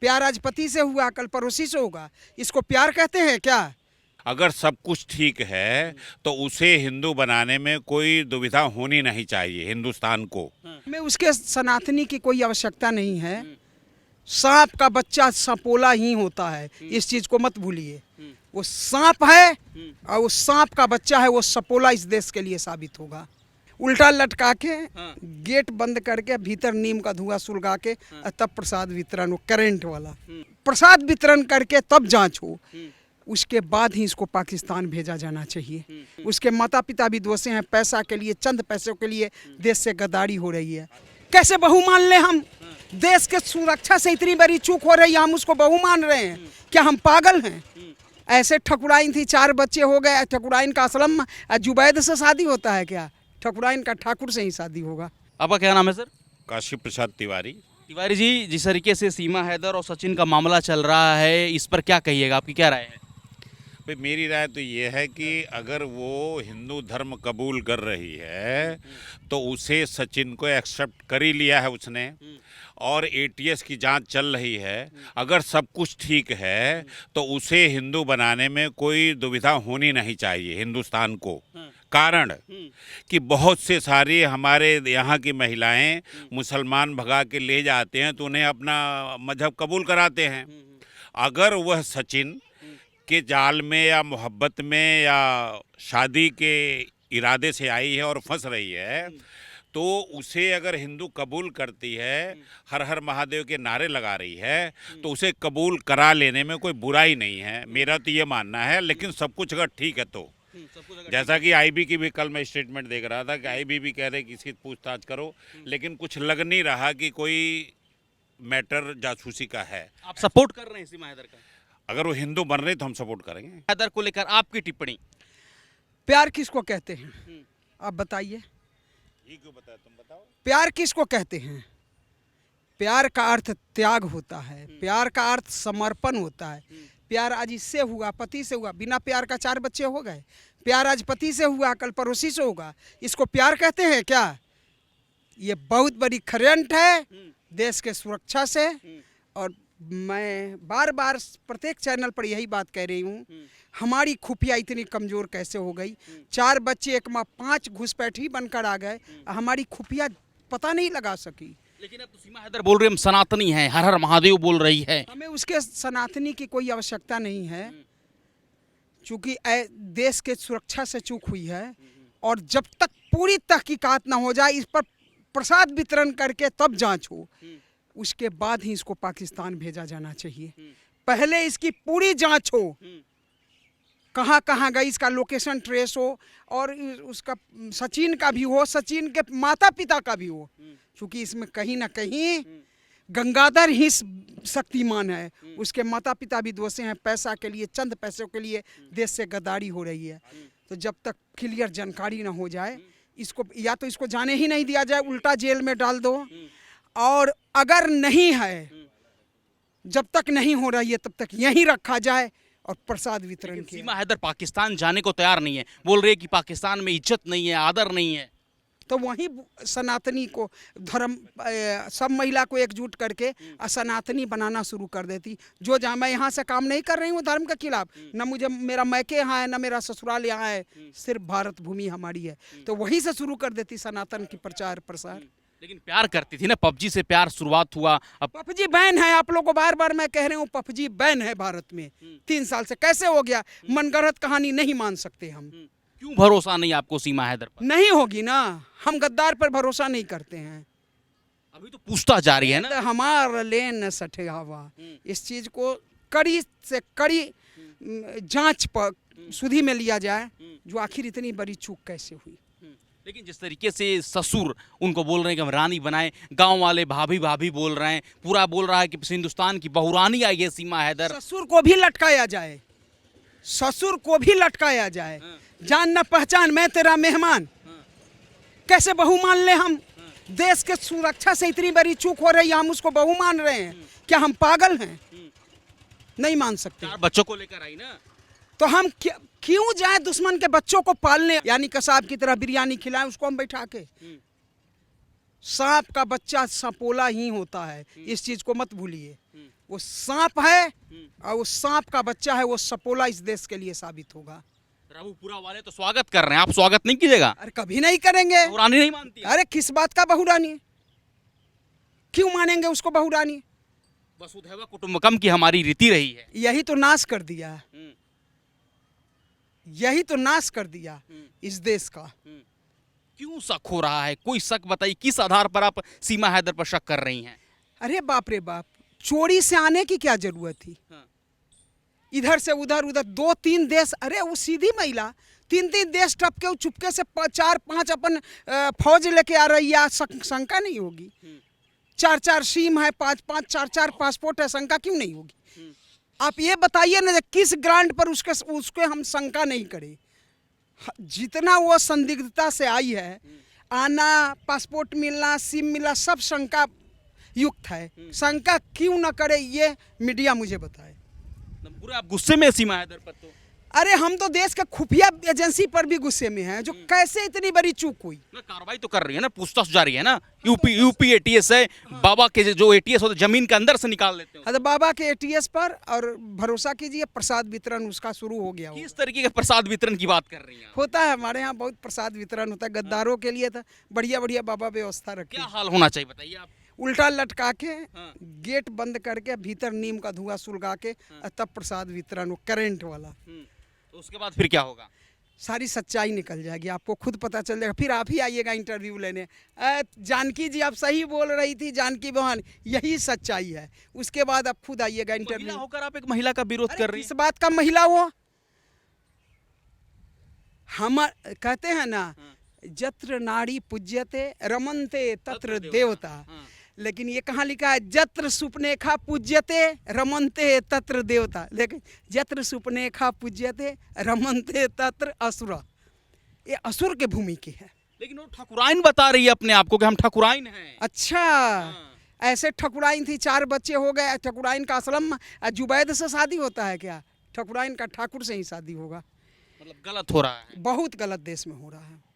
प्यार आज पति से हुआ, कल पड़ोसी से होगा। इसको प्यार कहते हैं क्या? अगर सब कुछ ठीक है तो उसे हिंदू बनाने में कोई दुविधा होनी नहीं चाहिए हिंदुस्तान को। में उसके सनातनी की कोई आवश्यकता नहीं है। सांप का बच्चा सपोला ही होता है, इस चीज को मत भूलिए। वो सांप है और वो सांप का बच्चा है, वो सपोला इस देश के लिए साबित होगा। उल्टा लटका के गेट बंद करके भीतर नीम का धुआं सुलगा के तब प्रसाद वितरण हो, करंट वाला प्रसाद वितरण करके तब जांच हो। उसके बाद ही इसको पाकिस्तान भेजा जाना चाहिए। उसके माता पिता भी दोषी हैं, पैसा के लिए, चंद पैसों के लिए देश से गद्दारी हो रही है। कैसे बहू मान ले हम? देश के सुरक्षा से इतनी बड़ी चूक हो रही है, हम उसको बहू मान रहे हैं? क्या हम पागल हैं? ऐसे ठकुराइन थी, 4 बच्चे हो गए। ठकुराइन का असलम जुबैद से शादी होता है क्या? ठकुराइन का ठाकुर से ही शादी होगा। आपका क्या नाम है सर? काशी प्रसाद तिवारी। तिवारी जी, जिस तरीके से सीमा हैदर और सचिन का मामला चल रहा है, इस पर क्या कहिएगा, आपकी क्या राय है? भाई मेरी राय तो ये है कि अगर वो हिंदू धर्म कबूल कर रही है तो उसे सचिन को एक्सेप्ट कर ही लिया है उसने, और एटीएस की जांच चल रही है। अगर सब कुछ ठीक है तो उसे हिंदू बनाने में कोई दुविधा होनी नहीं चाहिए हिंदुस्तान को। कारण कि बहुत से सारी हमारे यहाँ की महिलाएं मुसलमान भगा के ले जाते हैं तो उन्हें अपना मजहब कबूल कराते हैं। अगर वह सचिन के जाल में या मोहब्बत में या शादी के इरादे से आई है और फंस रही है, तो उसे अगर हिंदू कबूल करती है, हर हर महादेव के नारे लगा रही है, तो उसे कबूल करा लेने में कोई बुराई नहीं है, मेरा तो ये मानना है। लेकिन सब कुछ अगर ठीक है तो, जैसा कि आईबी की भी कल मैं स्टेटमेंट देख रहा था कि आईबी भी कह रहे कि इसकी पूछताछ करो, लेकिन कुछ लग नहीं रहा कि कोई मैटर जासूसी का है। आप सपोर्ट कर रहे हैं सीमा हैदर का? अगर वो हिंदू बन रहे तो हम सपोर्ट करेंगे। हैदर को लेकर आपकी टिप्पणी? प्यार किसको कहते हैं आप बताइए? ये क्यों बताया, तुम बताओ। प्यार किसको कहते हैं? प्यार का अर्थ त्याग होता है, प्यार का अर्थ समर्पण होता है। प्यार आज इससे हुआ, पति से हुआ, बिना प्यार का 4 बच्चे हो गए। प्यार आज पति से हुआ, कल पड़ोसी से होगा। इसको प्यार कहते हैं क्या? ये बहुत बड़ी खरंट है देश के सुरक्षा से। और मैं बार बार प्रत्येक चैनल पर यही बात कह रही हूँ, हमारी खुफिया इतनी कमज़ोर कैसे हो गई? 4 बच्चे एक माँ 5 घुसपैठी बनकर आ गए, हमारी खुफिया पता नहीं लगा सकी। लेकिन अब तो सीमा हैदर बोल रही हम सनातनी हैं, हर हर महादेव बोल रही है। हमें उसके सनातनी की कोई आवश्यकता नहीं है, क्योंकि देश के सुरक्षा से चूक हुई है। और जब तक पूरी तहकीकात ना हो जाए, इस पर प्रसाद वितरण करके तब जांच हो, उसके बाद ही इसको पाकिस्तान भेजा जाना चाहिए। पहले इसकी पूरी जांच हो, कहाँ कहाँ गई, इसका लोकेशन ट्रेस हो, और उसका सचिन का भी हो, सचिन के माता पिता का भी हो, क्योंकि इसमें कहीं ना कहीं गंगाधर ही शक्तिमान है। उसके माता पिता भी दोषी हैं, पैसा के लिए, चंद पैसों के लिए देश से गद्दारी हो रही है। तो जब तक क्लियर जानकारी ना हो जाए, इसको या तो इसको जाने ही नहीं दिया जाए, उल्टा जेल में डाल दो। और अगर नहीं है, जब तक नहीं हो रही है तब तक यहीं रखा जाए और प्रसाद वितरण किया। सीमा हैदर पाकिस्तान जाने को तैयार नहीं है, बोल रही है कि पाकिस्तान में इज्जत नहीं है, आदर नहीं है। तो वहीं सनातनी को धर्म, सब महिला को एकजुट करके सनातनी बनाना शुरू कर देती। जो जहाँ मैं यहाँ से काम नहीं कर रही हूँ धर्म के खिलाफ, न मुझे मेरा मैके यहाँ है, न मेरा ससुराल यहाँ है, सिर्फ भारत भूमि हमारी है, तो वहीं से शुरू कर देती सनातन की प्रचार प्रसार। लेकिन प्यार करती थी ना, पबजी से प्यार शुरुआत हुआ। अब पबजी बैन है, आप लोगों को बार बार मैं कह रही हूँ, पबजी बैन है भारत में 3 साल से। कैसे हो गया? मनगढ़ंत कहानी नहीं मान सकते हम। क्यों भरोसा नहीं आपको सीमा हैदर पर? नहीं होगी ना, हम गद्दार पर भरोसा नहीं करते हैं। अभी तो पूछताछ जारी है ना। हमारा लेन सठे हवा, इस चीज को कड़ी से कड़ी जांच पर सुधी में लिया जाए, जो आखिर इतनी बड़ी चूक कैसे हुई। लेकिन जिस तरीके से ससुर उनको बोल रहे हैं कि हम रानी बनाएं, गांव वाले भाभी भाभी बोल रहे हैं, पूरा बोल रहा है कि हिंदुस्तान की बहुरानी आई है सीमा हैदर। ससुर को भी लटकाया जाए, ससुर को भी लटकाया जाए। जान न पहचान, मैं तेरा मेहमान, कैसे बहू मान ले हम? देश के सुरक्षा से इतनी बड़ी चूक हो रही है, हम उसको बहू मान रहे हैं? क्या हम पागल हैं? नहीं मान सकते। 4 बच्चों को लेकर आई ना, तो हम क्यों जाए दुश्मन के बच्चों को पालने? यानी कसाब की तरह बिरयानी खिलाएं उसको हम बैठा के? सांप का बच्चा सपोला ही होता है, इस चीज को मत भूलिए। वो सांप है और वो सांप का बच्चा है, वो सपोला इस देश के लिए साबित होगा। रामपुरा वाले तो स्वागत कर रहे हैं, आप स्वागत नहीं कीजिएगा? अरे कभी नहीं करेंगे। बहुरानी नहीं मानती है? अरे किस बात का बहुरानी, क्यों मानेंगे उसको बहुरानी? वसुधैव कुटुंबकम की हमारी रीति रही है। यही तो नाश कर दिया, यही तो नाश कर दिया इस देश का। क्यों शक हो रहा है? कोई शक बताइए, किस आधार पर आप सीमा हैदर पर शक कर रही हैं? अरे बाप रे बाप, चोरी से आने की क्या जरूरत थी? हाँ। इधर से उधर, उधर 2-3 देश, अरे वो सीधी महिला 3-3 देश टपके चुपके से 4-5 अपन फौज लेके आ रही है, शंका नहीं होगी? 4-4 सिम है, 5-5 4-4 पासपोर्ट है, शंका क्यों नहीं होगी? आप ये बताइए ना, किस ग्रांट पर उसके हम शंका नहीं करें? जितना वो संदिग्धता से आई है, आना, पासपोर्ट मिलना, सिम मिलना, सब शंका युक्त है। शंका क्यों न करे, ये मीडिया मुझे बताए। पूरे आप गुस्से में सीमा हैदर पर तो? अरे हम तो देश के खुफिया एजेंसी पर भी गुस्से में हैं, जो कैसे इतनी बड़ी चूक हुई। ना कार्रवाई तो कर रही है ना, पूछताछ जारी है ना। यूपी एटीएस है, बाबा के जो एटीएस होते जमीन के अंदर से निकाल लेते हैं। अरे बाबा के एटीएस पर, और भरोसा कीजिए प्रसाद वितरण उसका शुरू हो गया किस तरीके के प्रसाद वितरण की बात कर रही हैं? होता है हमारे यहाँ, बहुत प्रसाद वितरण होता है। गद्दारों के लिए तो बढ़िया बढ़िया बाबा व्यवस्था रखे, क्या हाल होना चाहिए बताइए आप? उल्टा लटका के, हाँ। गेट बंद करके, भीतर नीम का धुआं सुलगा के, तब प्रसाद वितरण, वो करंट वाला। तो उसके बाद फिर क्या होगा? सारी सच्चाई निकल जाएगी, आपको खुद पता चल जाएगा। फिर आप ही आइएगा इंटरव्यू लेने, जानकी जी आप सही बोल रही थी, जानकी बहन, यही सच्चाई है। उसके बाद आप खुद आइएगा महिला इंटरव्यू। होकर आप एक महिला का विरोध कर रही इस बात का महिला वो, हम कहते हैं ना, जत्र नारी पूज्यते रमनते तत्र देवता। लेकिन ये कहाँ लिखा है? जत्र सुपनेखा पूज्यते रमनते तत्र देवता। लेकिन जत्र सुपनेखा पूज्यते रमनते तत्र असुर, ये असुर के भूमि की है। लेकिन वो ठाकुराइन बता रही है अपने आप को कि हम ठाकुराइन हैं। अच्छा, ऐसे ठकुराइन थी, 4 बच्चे हो गए। ठकुराइन का असलम जुबैद से शादी होता है क्या? ठकुराइन का ठाकुर से ही शादी होगा। मतलब गलत हो रहा है, बहुत गलत देश में हो रहा है।